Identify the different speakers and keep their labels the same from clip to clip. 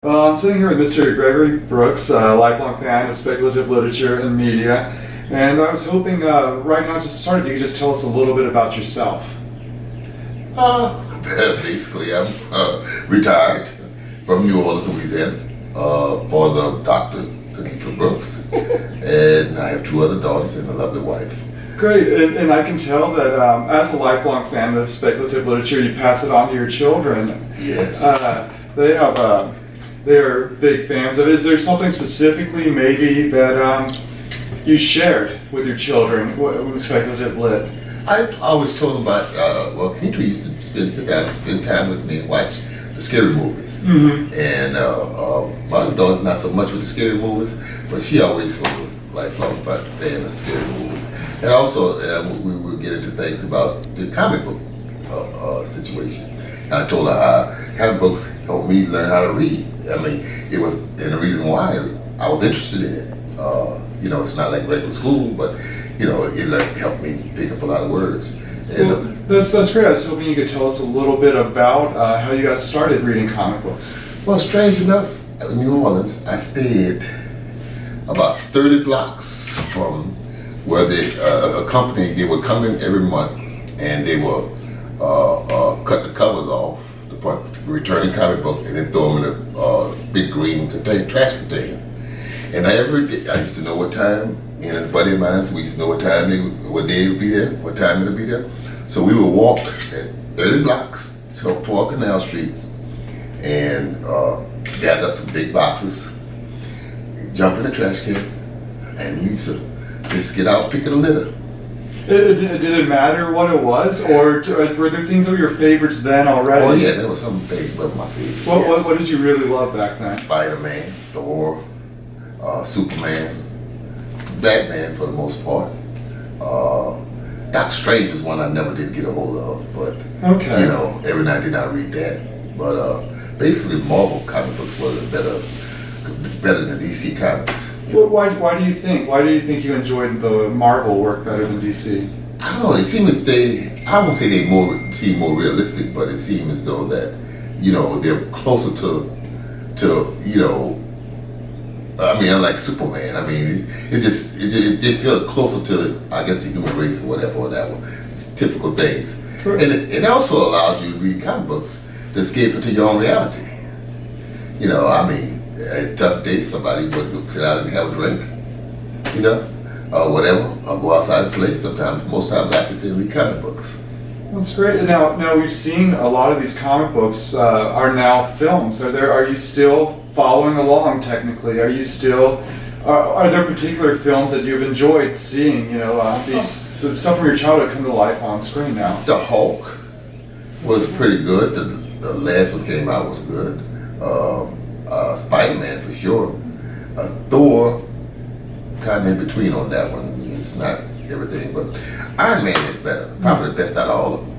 Speaker 1: I'm sitting here with Mr. Gregory Brooks, a lifelong fan of speculative literature and media, and I was hoping right now, just started, you could just tell us a little bit about yourself.
Speaker 2: Basically, I'm retired from New Orleans, Louisiana, for the Dr. Brooks, and I have two other daughters and a lovely wife.
Speaker 1: Great, and I can tell that as a lifelong fan of speculative literature, you pass it on to your children.
Speaker 2: Yes.
Speaker 1: They are big fans of it. Is there something specifically maybe that you shared with your children with speculative lit?
Speaker 2: I always told them about, Henry used to sit down and spend time with me and watch the scary movies.
Speaker 1: Mm-hmm.
Speaker 2: And my daughter's not so much with the scary movies, but she always was a lifelong fan of scary movies. And also, we would get into things about the comic book situation. And I told her how comic books helped me learn how to read. I mean, it was, and the reason why I was interested in it. It's not like regular school, but it helped me pick up a lot of words. And,
Speaker 1: that's great. I was hoping you could tell us a little bit about how you got started reading comic books.
Speaker 2: Well, strange enough, in New Orleans, I stayed about 30 blocks from where a company, they would come in every month and they would cut the covers off for returning comic books and then throw them in a big green trash container. And every day, I used to know what time, me and a buddy of mine, so we used to know what day it would be there, what time it would be there. So we would walk at 30 blocks to walk Canal Street and gather up some big boxes, jump in the trash can, and we used to just get out picking a litter.
Speaker 1: Did it matter what it was, or were there things that were your favorites then already?
Speaker 2: Oh yeah, there were some things that were my favorites.
Speaker 1: What did you really love back then?
Speaker 2: Spider-Man, Thor, Superman, Batman for the most part. Doctor Strange is one I never did get a hold of, but
Speaker 1: okay.
Speaker 2: Every night did not read that. But basically, Marvel comic books were better than DC comics.
Speaker 1: Well, why do you think? Why do you think you enjoyed the Marvel work better than DC?
Speaker 2: I don't know. It seems as I won't say they seem more realistic, but it seems as though that they're closer to unlike Superman. I mean, they feel closer to I guess the human race or whatever on that one. It's typical things.
Speaker 1: True.
Speaker 2: And it also allows you to read comic books to escape into your own reality. A tough day, somebody would go sit out and have a drink, or whatever. I'll go outside and play. Most times I sit there and read comic books.
Speaker 1: That's great. Now we've seen a lot of these comic books are now films. Are you still following along technically? Are there particular films that you've enjoyed seeing? The stuff from your childhood come to life on screen now.
Speaker 2: The Hulk was pretty good. The last one came out was good. Spider-Man for sure. Thor, kind of in between on that one. It's not everything, but Iron Man is better. Probably the best out of all of them.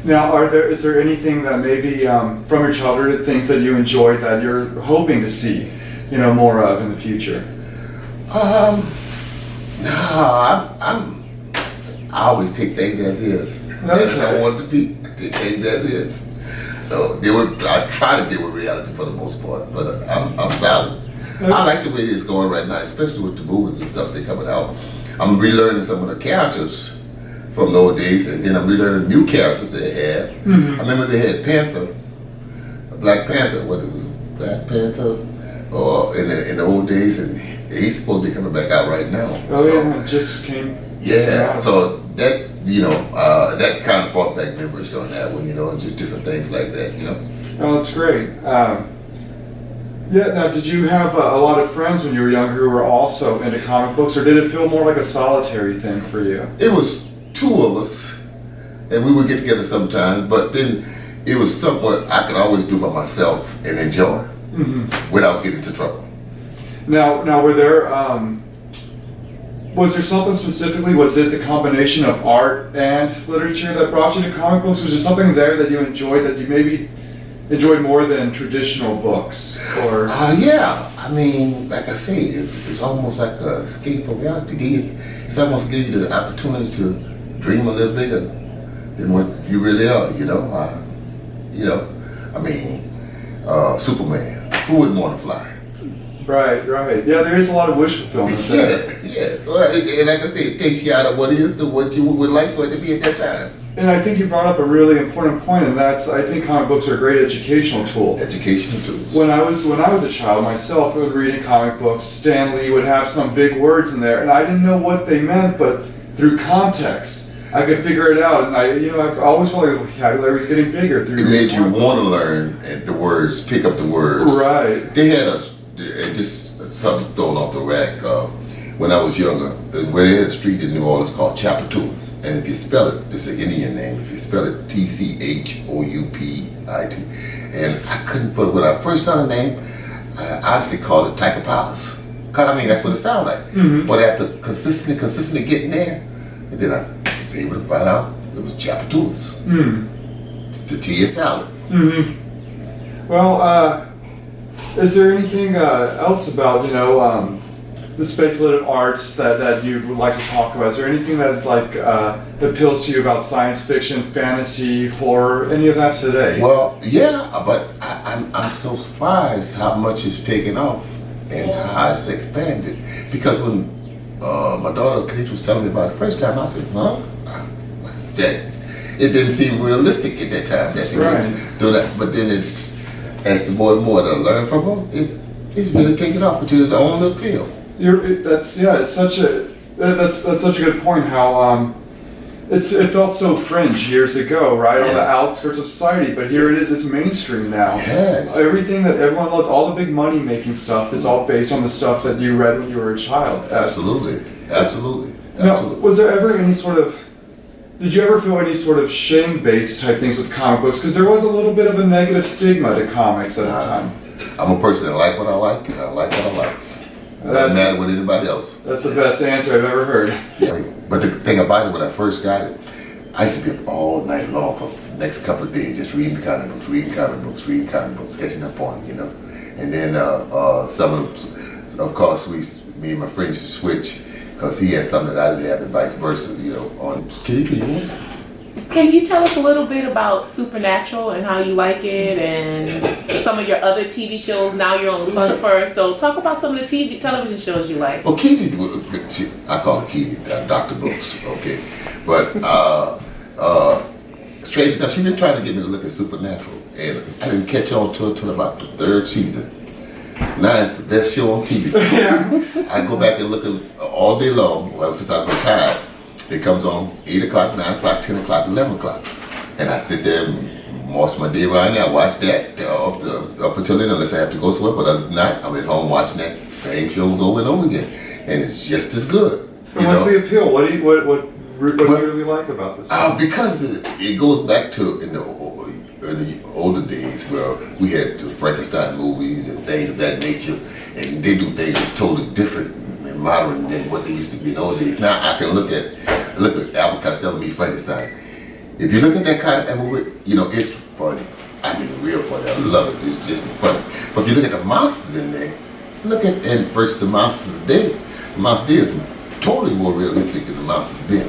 Speaker 1: Now, is there anything that maybe from your childhood, things that you enjoyed that you're hoping to see, more of in the future?
Speaker 2: I always take things as is.
Speaker 1: Okay.
Speaker 2: As I want it to be, take things as is. So I try to deal with reality for the most part, but I'm solid.
Speaker 1: Okay.
Speaker 2: I like the way it's going right now, especially with the movies and stuff that are coming out. I'm relearning some of the characters from the old days, and then I'm relearning new characters they had.
Speaker 1: Mm-hmm.
Speaker 2: I remember they had Black Panther, whether it was Black Panther or in the old days, and he's supposed to be coming back out right now.
Speaker 1: Yeah, it just came.
Speaker 2: Yeah, so that that kind of brought back memories on that one, and just different things like that,
Speaker 1: Oh, that's great. Now, did you have a lot of friends when you were younger who were also into comic books, or did it feel more like a solitary thing for you?
Speaker 2: It was two of us, and we would get together sometimes, but then it was somewhat I could always do by myself and enjoy without getting into trouble.
Speaker 1: Now, were there was there something specifically? Was it the combination of art and literature that brought you to comic books? Was there something there that you enjoyed that you maybe enjoyed more than traditional books? Or
Speaker 2: yeah, I mean, like I say, it's almost like a escape from reality. It's almost give you the opportunity to dream a little bigger than what you really are. Superman. Who wouldn't want to fly?
Speaker 1: Right. Yeah, there is a lot of wish fulfillment there.
Speaker 2: Yeah. So, and like I said, it takes you out of what is to what you would like for it to be at that time.
Speaker 1: And I think you brought up a really important point, and that's, I think comic books are a great educational tool.
Speaker 2: Educational tools.
Speaker 1: When I was a child myself, when reading comic books, Stan Lee would have some big words in there, and I didn't know what they meant, but through context, I could figure it out. And I've always felt like the vocabulary was getting bigger through.
Speaker 2: It made you want to learn and the words, pick up the words.
Speaker 1: Right.
Speaker 2: They had us just something thrown off the rack. When I was younger, where they had a street in New Orleans called Chapatoulas, and if you spell it, it's an Indian name. If you spell it Tchoupit, and I couldn't put when I first saw the name, I honestly called it Tiger Palace, cause I mean that's what it sounded like.
Speaker 1: Mm-hmm.
Speaker 2: But after consistently getting there, and then I was able to find out it was Chapatoulas, tortilla salad.
Speaker 1: Mm-hmm. Well, is there anything else about the speculative arts that you would like to talk about? Is there anything that appeals to you about science fiction, fantasy, horror, any of that today?
Speaker 2: Well, yeah, but I'm so surprised how much it's taken off and how it's expanded. Because when my daughter Kate was telling me about it the first time, I said, well, that it didn't seem realistic at that time. That they
Speaker 1: Right.
Speaker 2: do that. But then it's as the more and more that I learn from them, it's really taken off into its own little field.
Speaker 1: That's such a good point. How it felt so fringe years ago, right? On the
Speaker 2: Yes.
Speaker 1: outskirts of society, but here it is. It's mainstream now.
Speaker 2: Yes.
Speaker 1: Everything that everyone loves, all the big money making stuff, is all based on the stuff that you read when you were a child.
Speaker 2: Absolutely.
Speaker 1: Now, was there ever any sort of? Did you ever feel any sort of shame-based type things with comic books? Because there was a little bit of a negative stigma to comics at the time.
Speaker 2: I'm a person that like what I like, and I like what I like. It doesn't matter with anybody else.
Speaker 1: That's the best answer I've ever heard.
Speaker 2: Yeah. But the thing about it, when I first got it, I used to be up all night long for the next couple of days just reading comic books, catching up on them, And then some of course, me and my friends used to switch because he had something that I didn't have and vice versa,
Speaker 3: Can you tell us a little bit about Supernatural and how you like it and some of your other TV shows? Now you're on Lucifer, so talk about some of the television shows you like.
Speaker 2: Well, Kitty, I call her Kitty, Dr. Brooks, okay? But strange enough, she's been trying to get me to look at Supernatural, and I didn't catch on to it till about the third season. Now it's the best show on TV. I go back and look at all day long, since I've been tired. It comes on 8 o'clock, 9 o'clock, 10 o'clock, 11 o'clock. And I sit there and march my day around there. I watch that up until then, unless I have to go somewhere. But other than that, I'm at home watching that same shows over and over again. And it's just as good.
Speaker 1: And what's the appeal? What do you really like about this?
Speaker 2: Because it goes back to in the older days where we had the Frankenstein movies and things of that nature. And they do things totally different and modern than what they used to be in the old days. Now I can look at Albert Costello meet Frankenstein. If you look at that kind of movie, it's funny. I mean, real funny. I love it. It's just funny. But if you look at the monsters in there, versus the monsters today, the monsters is totally more realistic than the monsters then.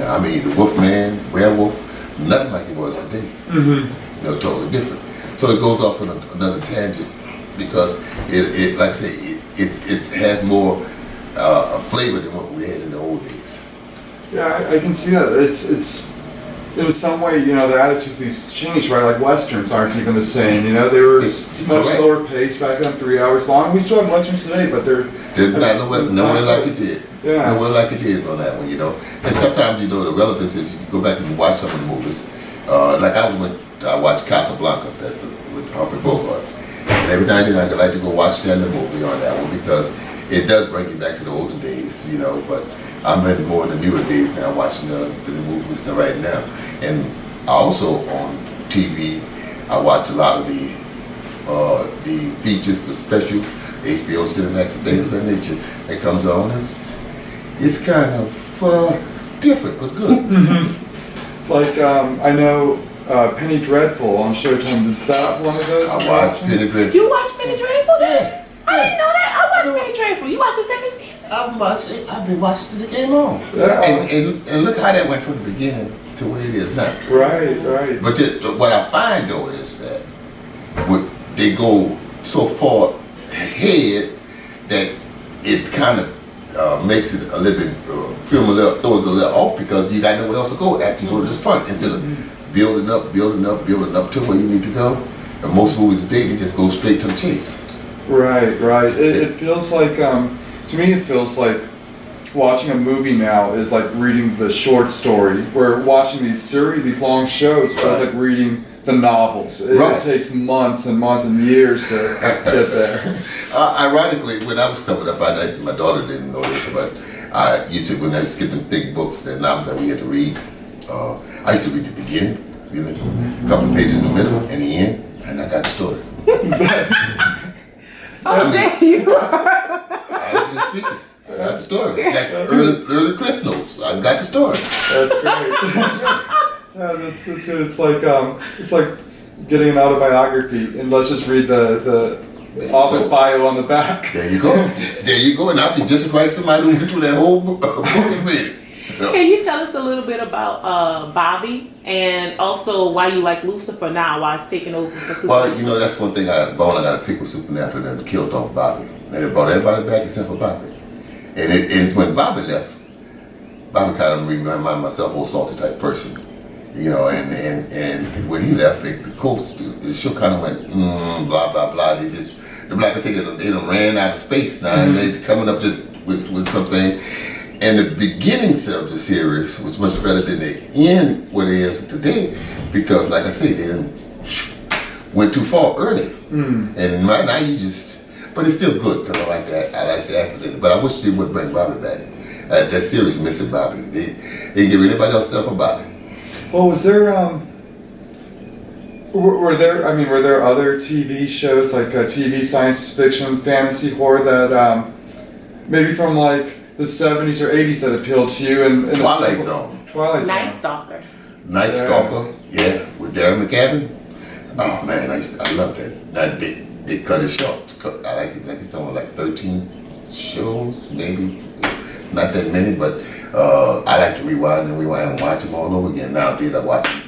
Speaker 2: I mean, the Wolfman, werewolf, nothing like it was today. Totally different. So it goes off on another tangent because it like I say, it has more flavor than what we had in the old days.
Speaker 1: Yeah, I can see that. It's in some way, the attitudes these changed, right? Like westerns aren't even the same. They were much slower paced back then, 3 hours long. We still have westerns today, but they're
Speaker 2: not nowhere like it did.
Speaker 1: Yeah.
Speaker 2: Nowhere like it is on that one, And sometimes, the relevance is you go back and you watch some of the movies. Like I watched Casablanca, that's with Humphrey Bogart. And every now and then I like to go watch that little movie on that one because it does bring you back to the olden days, But I'm in more in the newer days now, watching the movies right now. And also on TV, I watch a lot of the features, the specials, HBO Cinemax and things of that nature that comes on. It's kind of different but good.
Speaker 1: Like I know Penny Dreadful on Showtime. Is that one of those?
Speaker 2: I watched Penny Dreadful.
Speaker 3: You watched Penny Dreadful?
Speaker 2: Yeah.
Speaker 3: I didn't know that. I watched Penny Dreadful. You watched the second season?
Speaker 2: I've been watching since it came on.
Speaker 1: Yeah.
Speaker 2: And look how that went from the beginning to where it is now.
Speaker 1: Right.
Speaker 2: But what I find though is that they go so far ahead that it kind of makes it a little bit throws it a little off because you got nowhere else to go after you go to this point instead of building up to where you need to go. And most movies today they just go straight to the chase.
Speaker 1: Right. It feels like to me it feels like watching a movie now is like reading the short story. Where watching these long shows feels like reading the novels. It takes months and months and years to get there.
Speaker 2: Ironically, when I was coming up, my daughter didn't know this, but I used to, when I used to get them thick books, the novels that we had to read, I used to read the beginning, a couple of pages in the middle, and the end, and I got the story.
Speaker 3: There you are.
Speaker 2: I was just speaking. I got the story. Like early Cliff Notes. I got the story.
Speaker 1: That's great. Yeah, that's it. It's like getting an autobiography, and let's just read the author's bio on the back.
Speaker 2: There you go. And I'll be just as right as somebody who went through that whole book and read it.
Speaker 3: Can you tell us a little bit about Bobby and also why you like Lucifer now, why it's taking over for Supernatural?
Speaker 2: Well, that's one thing I got to pick with Supernatural and killed off Bobby. And it brought everybody back except for Bobby. And when Bobby left, Bobby kind of reminded myself old salty type person. And when he left, the show kind of went, blah, blah, blah. The black say they done ran out of space now, and they're coming up with something. And the beginnings of the series was much better than the end, what it is today, because, like I say, they done went too far early. And right now but it's still good because I like the actors in it. But I wish they would bring Bobby back. That series missing Bobby. They didn't give anybody else stuff about Bobby.
Speaker 1: Well, was there were there other TV shows like TV science fiction, fantasy horror that maybe from like the 70s or 80s that appealed to you?
Speaker 2: Twilight Zone.
Speaker 3: Night Stalker,
Speaker 2: yeah, with Darren McGavin. Oh man, I love that. They cut it short. I like it's only like 13 shows, maybe not that many, but I like to rewind and watch them all over again. Nowadays I watch them.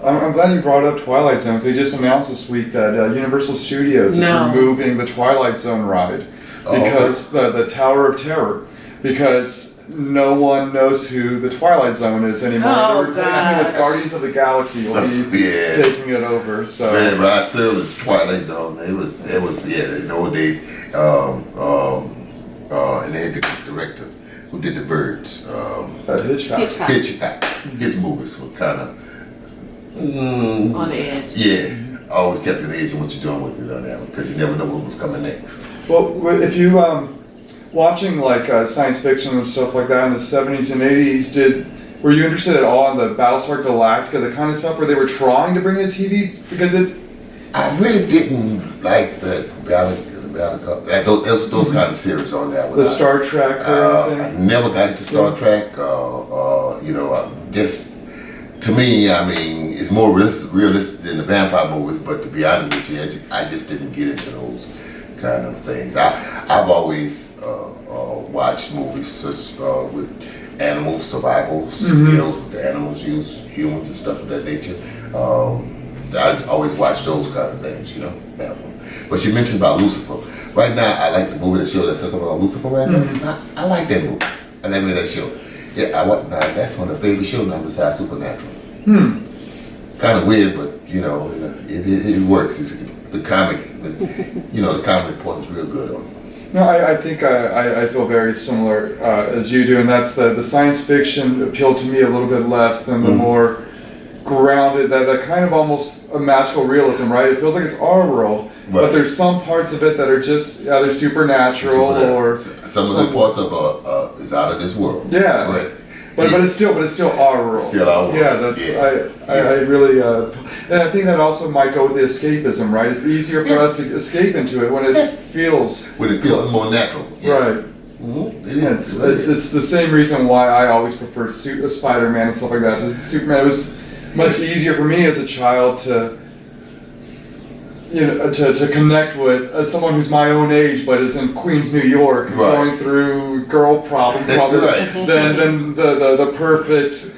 Speaker 1: I'm glad you brought up Twilight Zone. They just announced this week that Universal Studios is removing the Twilight Zone ride because the Tower of Terror, because no one knows who the Twilight Zone is anymore. They're replacing it with Guardians of the Galaxy will be taking it over. So
Speaker 2: man, Rod Serling's Twilight Zone. It was in the old days. And they had the director who did the Birds. Hitchcock. His movies were kind of
Speaker 3: on the edge.
Speaker 2: Yeah, always kept you on the edge of what you're doing with it on that one because you never know what was coming next.
Speaker 1: Well, if you watching like science fiction and stuff like that in the 70s and 80s, were you interested at all in the Battlestar Galactica, the kind of stuff where they were trying to bring a TV? Because
Speaker 2: I really didn't like the those kind of series on that one.
Speaker 1: The Star Trek or anything?
Speaker 2: I never got into Star Trek. Just to me, I mean, it's more realistic than the vampire movies. But to be honest with you, I just didn't get into those kind of things. I've always watched movies such with animal survival, skills with the animals use humans and stuff of that nature. I always watch those kind of things, But she mentioned about Lucifer. Right now, I like the movie, the show that's about Lucifer right now. I like that movie. I like that show. Yeah, that's one of the favorite shows now besides Supernatural. Kind of weird, but it works. It's the comic, the comic part is real good on it.
Speaker 1: No, I think I feel very similar as you do, and that's the science fiction appealed to me a little bit less than the more grounded, that kind of almost a magical realism, right? It feels like it's our world, but there's some parts of it that are just either supernatural or
Speaker 2: some of the parts of is out of this world.
Speaker 1: Yeah,
Speaker 2: that's correct.
Speaker 1: But it's still our world.
Speaker 2: Still our world.
Speaker 1: Yeah, I really, and I think that also might go with the escapism, right? It's easier for us to escape into it when it feels
Speaker 2: more natural. Yeah.
Speaker 1: Right. It's the same reason why I always preferred Spider-Man and stuff like that. Superman, it was much easier for me as a child to to connect with someone who's my own age but is in Queens, New York, going through girl problems than the perfect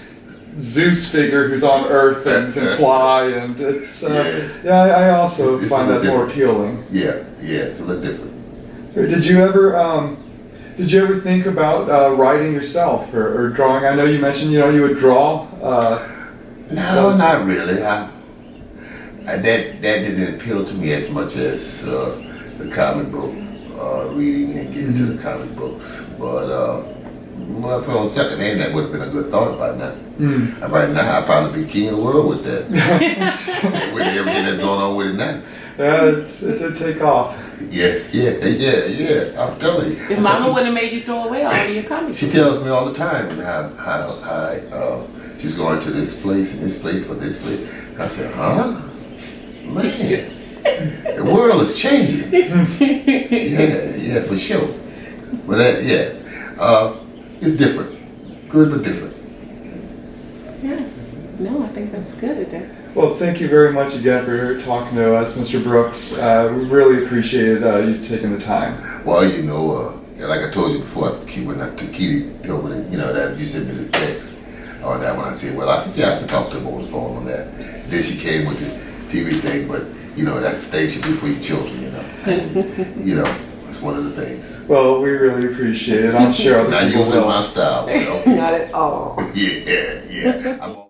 Speaker 1: Zeus figure who's on Earth and can fly, and it's I also
Speaker 2: It's
Speaker 1: find
Speaker 2: a
Speaker 1: that
Speaker 2: little
Speaker 1: more appealing.
Speaker 2: Yeah, it's a little different.
Speaker 1: Did you ever think about writing yourself or drawing? I know you mentioned you would draw.
Speaker 2: No, not really. That didn't appeal to me as much as the comic book reading and getting to the comic books. But well, on second hand, that would have been a good thought by now. Right now, I'd probably be king of the world with that. With everything that's going on with it now.
Speaker 1: Yeah, it did take off.
Speaker 2: Yeah. I'm telling you.
Speaker 3: If Mama wouldn't have made you throw away all of your comics.
Speaker 2: She tells me all the time how she's going to this place and this place for this place. I said, huh? Man, the world is changing. Yeah, for sure. But it's different. Good, but different.
Speaker 3: Yeah. No, I think that's good.
Speaker 1: Well, thank you very much again for talking to us, Mr. Brooks. We really appreciated you taking the time.
Speaker 2: Well, like I told you before, when I took Kitty over that you sent me the text on that one, I said, well, I can talk to him over the phone on that. Then she came with the TV thing, but that's the thing you do for your children, It's one of the things.
Speaker 1: Well, we really appreciate it. I'm sure other
Speaker 2: Not
Speaker 1: people
Speaker 2: usually
Speaker 1: will.
Speaker 2: my style,
Speaker 3: Not at all.
Speaker 2: Yeah.